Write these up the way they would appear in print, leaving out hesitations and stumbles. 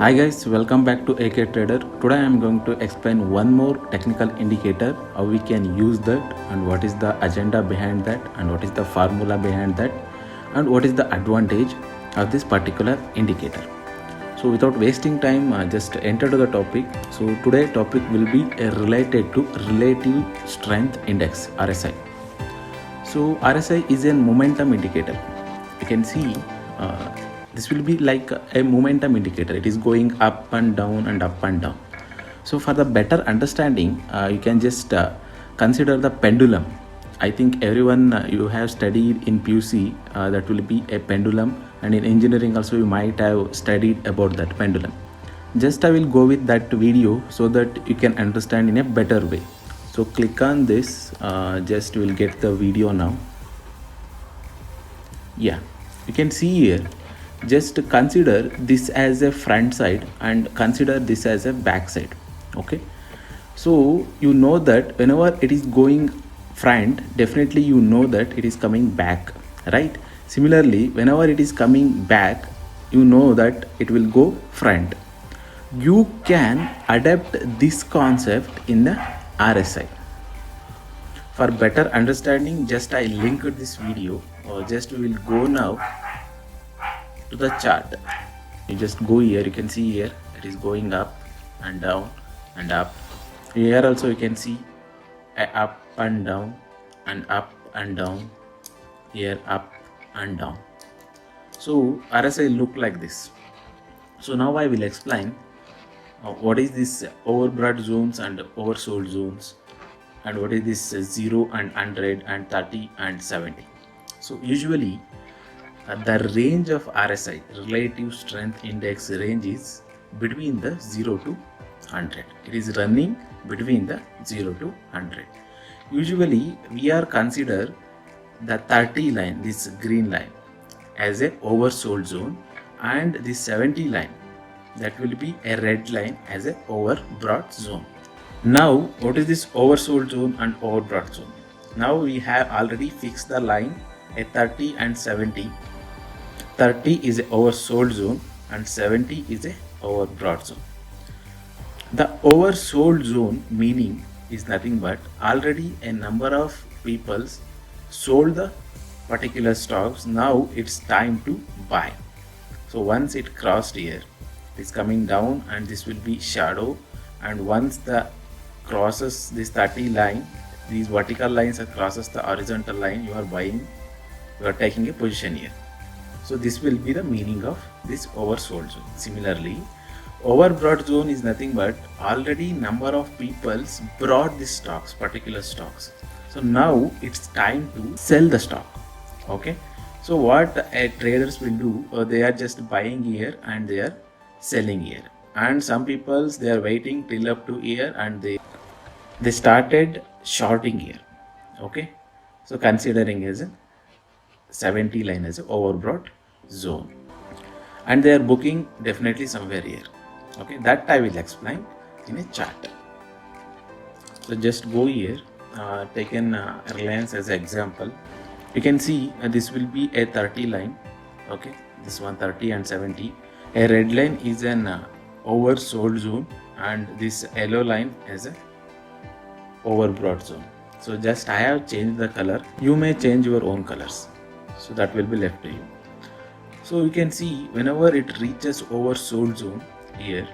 Hi guys, welcome back to AK Trader. Today I am going to explain one more technical indicator, how we can use that and what is the agenda behind that and what is the formula behind that and what is the advantage of this particular indicator. So without wasting time, just enter to the topic. So today topic will be related to relative strength index RSI. So RSI is a momentum indicator. You can see this will be like a momentum indicator. It is going up and down and up and down. So for the better understanding, you can just consider the pendulum. I think everyone you have studied in PUC, that will be a pendulum, and in engineering also you might have studied about that pendulum. Just I will go with that video so that you can understand in a better way. So click on this, just will get the video now. Yeah, you can see here, just consider this as a front side and consider this as a back side. Okay, so you know that whenever it is going front, definitely you know that it is coming back, right? Similarly, whenever it is coming back, you know that it will go front. You can adapt this concept in the RSI. For better understanding, just I linked this video, or just we will go now to the chart. You just go here, you can see here it is going up and down and up. Here also you can see up and down and up and down, here up and down. So RSI look like this. So now I will explain what is this overbought zones and oversold zones, and what is this 0 and 100 and 30 and 70. So usually the range of RSI, relative strength index, range is between the 0 to 100. It is running between the 0 to 100. Usually we are consider the 30 line, this green line, as a oversold zone, and this 70 line, that will be a red line, as a overbought zone. Now what is this oversold zone and overbought zone? Now we have already fixed the line a 30 and 70. 30 is a oversold zone and 70 is a overbought zone. The oversold zone meaning is nothing but already a number of people sold the particular stocks. Now it's time to buy. So once it crossed here, it is coming down and this will be shadow, and once the crosses this 30 line, these vertical lines that crosses the horizontal line, you are buying, you are taking a position here. So this will be the meaning of this oversold zone. Similarly, overbought zone is nothing but already number of people brought these stocks, particular stocks. So now it's time to sell the stock. Okay, so what traders will do, they are just buying here and they are selling here, and some people they are waiting till up to here and they started shorting here. Okay, so considering as a 70 line as a overbought zone, and they are booking definitely somewhere here. Okay, that I will explain in a chart. So just go here, taken Reliance as an example. You can see this will be a 30 line. Okay, this one 30 and 70. A red line is an oversold zone, and this yellow line is a overbought zone. So just I have changed the color. You may change your own colors, so that will be left to you. So you can see whenever it reaches oversold zone here,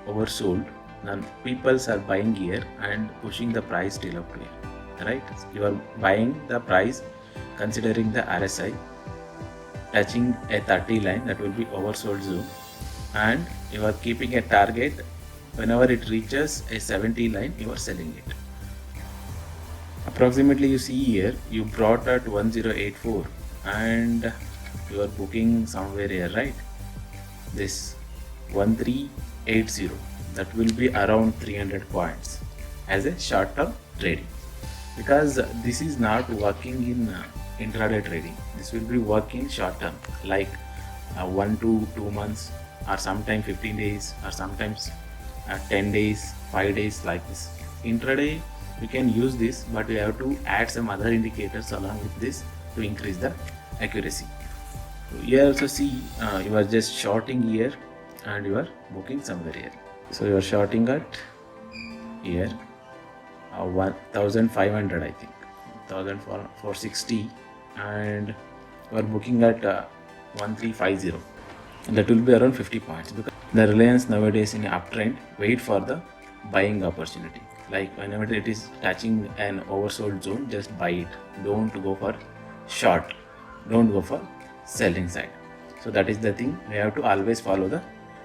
oversold, then people are buying here and pushing the price till up to here, right? You are buying the price considering the RSI touching a 30 line, that will be oversold zone, and you are keeping a target. Whenever it reaches a 70 line, you are selling it. Approximately you see here, you brought at 1084 and you are booking somewhere here, right? This 1380, that will be around 300 points as a short term trading, because this is not working in intraday trading. This will be working short term, like 1 to 2 months, or sometimes 15 days, or sometimes 10 days, 5 days, like this. Intraday you can use this, but you have to add some other indicators along with this to increase the accuracy. So here also see, you are just shorting here and you are booking somewhere here. So you are shorting at here 1500, I think 1460, and you are booking at 1350. That will be around 50 points, because the Reliance nowadays in uptrend wait for the buying opportunity. Like whenever it is touching an oversold zone, just buy it. Don't go for short, don't go for selling side. So that is the thing, we have to always follow the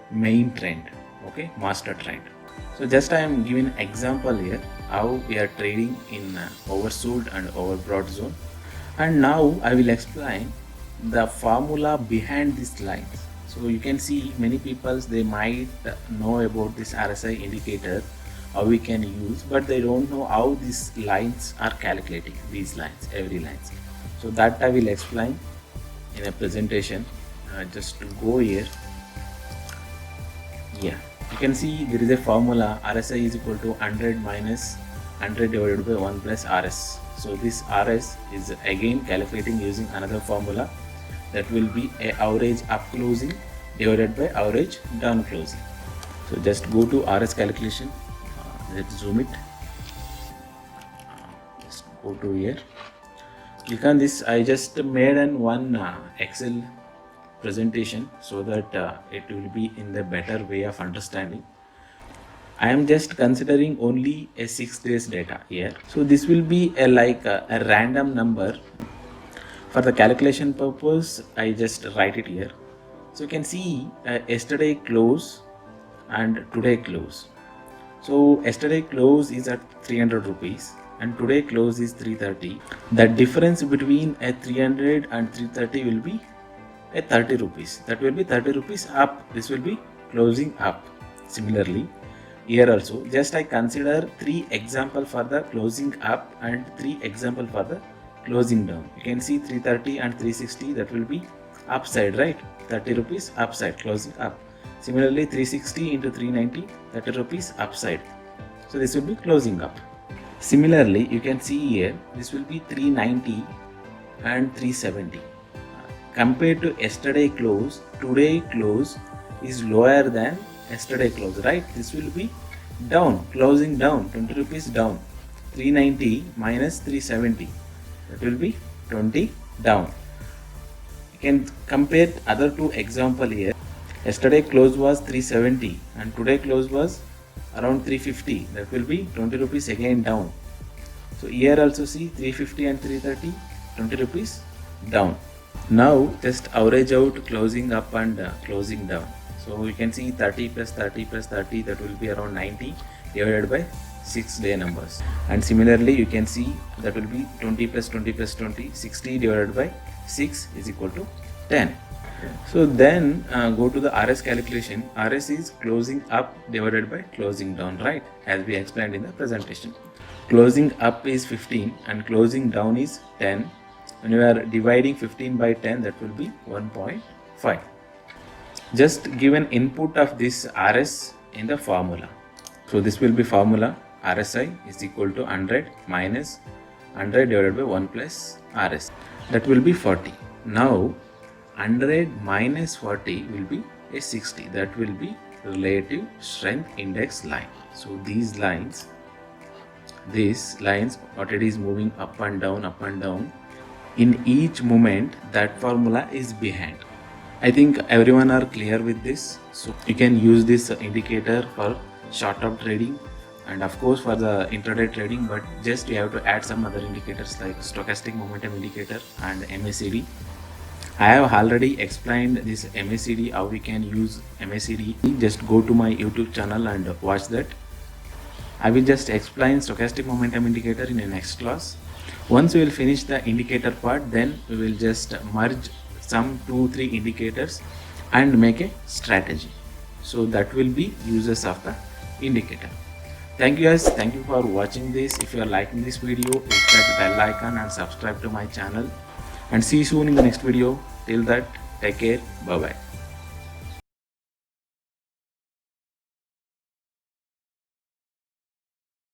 main trend, okay, master trend. So just I am giving example here how we are trading in oversold and overbought zone, and now I will explain the formula behind these lines. So you can see many people, they might know about this RSI indicator, how we can use, but they don't know how these lines are calculating, these lines, every lines. So that I will explain in a presentation. Just to go here, yeah, you can see there is a formula, RSI is equal to 100 minus 100 divided by 1 plus RS. So this RS is again calculating using another formula, that will be a average up closing divided by average down closing. So just go to RS calculation, let's zoom it, just go to here, click on this. I just made one Excel presentation so that it will be in the better way of understanding. I am just considering only a 6 days data here, so this will be a random number. For the calculation purpose, I just write it here. So you can see yesterday close and today close. So yesterday close is at 300 rupees and today close is 330. The difference between a 300 and 330 will be a 30 rupees. That will be 30 rupees up. This will be closing up. Similarly, here also, just I consider 3 example for the closing up and 3 example for the closing down. You can see 330 and 360, that will be upside, right? 30 rupees upside, closing up. Similarly, 360 into 390, 30 rupees upside. So this will be closing up. Similarly, you can see here, this will be 390 and 370. Compared to yesterday close, today close is lower than yesterday close, right? This will be down, closing down, 20 rupees down. 390 minus 370, that will be 20 down. You can compare other two example here. Yesterday close was 370 and today close was around 350, that will be 20 rupees again down. So here also see 350 and 330, 20 rupees down. Now just average out closing up and closing down. So you can see 30 plus 30 plus 30, that will be around 90 divided by 6 day numbers. And similarly, you can see that will be 20 plus 20 plus 20, 60 divided by 6 is equal to 10. So then go to the RS calculation. RS is closing up divided by closing down, right? As we explained in the presentation. Closing up is 15 and closing down is 10. When you are dividing 15 by 10, that will be 1.5. Just give an input of this RS in the formula. So this will be formula, RSI is equal to 100 minus 100 divided by 1 plus RS. That will be 40. Now 100 minus 40 will be a 60. That will be relative strength index line. So these lines, what it is moving up and down, in each movement, that formula is behind. I think everyone are clear with this. So you can use this indicator for short-term trading and of course for the intraday trading, but just you have to add some other indicators like stochastic momentum indicator and MACD. I have already explained this MACD, how we can use MACD. Just go to my YouTube channel and watch that. I will just explain stochastic momentum indicator in the next class. Once we will finish the indicator part, then we will just merge some 2-3 indicators and make a strategy. So that will be uses of the indicator. Thank you guys. Thank you for watching this. If you are liking this video, hit that bell icon and subscribe to my channel. And see you soon in the next video. Till that, take care. Bye bye.